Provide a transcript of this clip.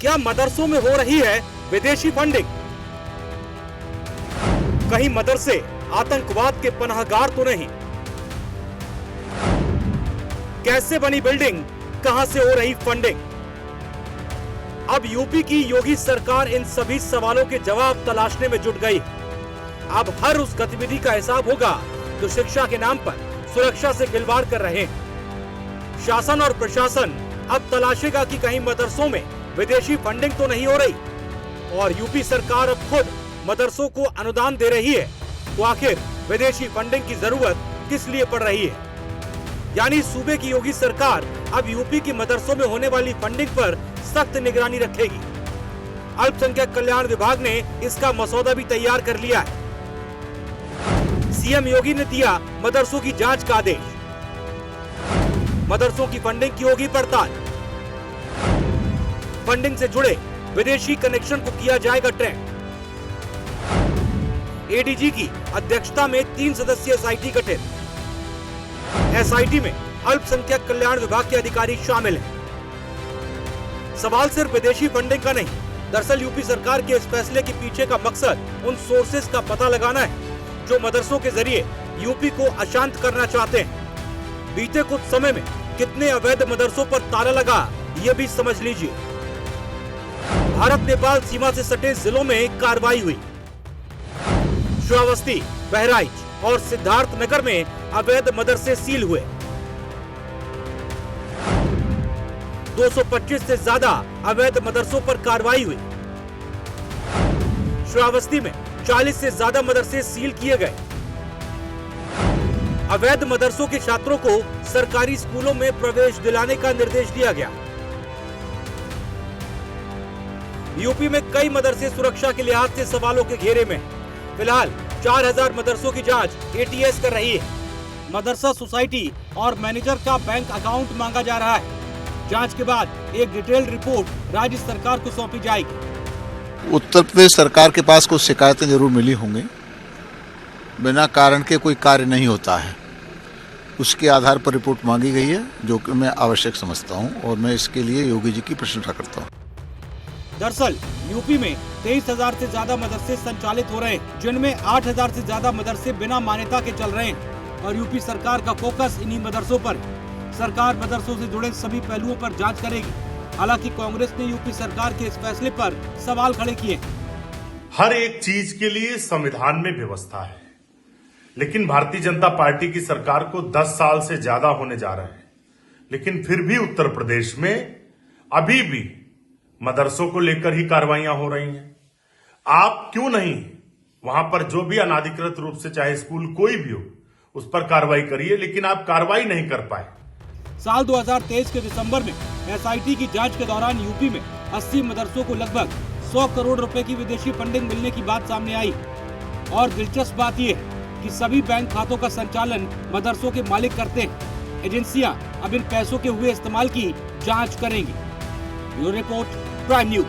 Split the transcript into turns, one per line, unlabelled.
क्या मदरसों में हो रही है विदेशी फंडिंग? कहीं मदरसे आतंकवाद के पनाहगार तो नहीं? कैसे बनी बिल्डिंग, कहां से हो रही फंडिंग? अब यूपी की योगी सरकार इन सभी सवालों के जवाब तलाशने में जुट गई। अब हर उस गतिविधि का हिसाब होगा जो शिक्षा के नाम पर सुरक्षा से खिलवाड़ कर रहे हैं। शासन और प्रशासन अब तलाशेगा कि कहीं मदरसों में विदेशी फंडिंग तो नहीं हो रही। और यूपी सरकार अब खुद मदरसों को अनुदान दे रही है, तो आखिर विदेशी फंडिंग की जरूरत किस लिए पड़ रही है? यानी सूबे की योगी सरकार अब यूपी की मदरसों में होने वाली फंडिंग पर सख्त निगरानी रखेगी। अल्पसंख्यक कल्याण विभाग ने इसका मसौदा भी तैयार कर लिया है। सीएम योगी ने दिया मदरसों की जांच का आदेश। मदरसों की फंडिंग की होगी पड़ताल। फंडिंग से जुड़े विदेशी कनेक्शन को किया जाएगा ट्रैक। एडीजी की अध्यक्षता में 3 सदस्यीय एसआईटी गठित। एसआईटी में अल्पसंख्यक कल्याण विभाग के अधिकारी शामिल हैं। सवाल सिर्फ विदेशी फंडिंग का नहीं, दरअसल यूपी सरकार के इस फैसले के पीछे का मकसद उन सोर्सेज का पता लगाना है जो मदरसों के जरिए यूपी को अशांत करना चाहते हैं। बीते कुछ समय में कितने अवैध मदरसों पर ताला लगा, ये भी समझ लीजिए। भारत नेपाल सीमा से सटे जिलों में कार्रवाई हुई। श्रावस्ती, बहराइच और सिद्धार्थनगर में अवैध मदरसे सील हुए। 225 से ज्यादा अवैध मदरसों पर कार्रवाई हुई। श्रावस्ती में 40 से ज्यादा मदरसे सील किए गए। अवैध मदरसों के छात्रों को सरकारी स्कूलों में प्रवेश दिलाने का निर्देश दिया गया। यूपी में कई मदरसे सुरक्षा के लिहाज से सवालों के घेरे में। फिलहाल 4000 मदरसों की जांच एटीएस कर रही है। मदरसा सोसाइटी और मैनेजर का बैंक अकाउंट मांगा जा रहा है। जांच के बाद एक डिटेल्ड रिपोर्ट राज्य सरकार को सौंपी जाएगी।
उत्तर प्रदेश सरकार के पास कुछ शिकायतें जरूर मिली होंगी। बिना कारण के कोई कार्य नहीं होता है, उसके आधार पर रिपोर्ट मांगी गई है, जो कि मैं आवश्यक समझता हूं और मैं इसके लिए योगी जी की प्रशंसा करता हूं।
दरअसल यूपी में 23,000 से ज्यादा मदरसे संचालित हो रहे हैं, जिनमें 8,000 से ज्यादा मदरसे बिना मान्यता के चल रहे हैं और यूपी सरकार का फोकस इन्हीं मदरसों पर है। सरकार मदरसों से जुड़े सभी पहलुओं पर जांच करेगी। हालांकि कांग्रेस ने यूपी सरकार के इस फैसले पर सवाल खड़े किए।
हर एक चीज के लिए संविधान में व्यवस्था है, लेकिन भारतीय जनता पार्टी की सरकार को 10 साल से ज्यादा होने जा रहे हैं, लेकिन फिर भी उत्तर प्रदेश में अभी भी मदरसों को लेकर ही कार्रवाइयां हो रही हैं। आप क्यों नहीं वहां पर जो भी अनाधिकृत रूप से, चाहे स्कूल कोई भी हो, उस पर कार्रवाई करिए, लेकिन आप कार्रवाई नहीं कर पाए।
साल 2023 के दिसंबर में एसआईटी की जांच के दौरान यूपी में 80 मदरसों को लगभग 100 करोड़ रुपए की विदेशी फंडिंग मिलने की बात सामने आई। और दिलचस्प बात यह है कि सभी बैंक खातों का संचालन मदरसों के मालिक करते हैं। एजेंसियां अब इन पैसों के हुए इस्तेमाल की जांच करेंगी। Bureau report, prime news.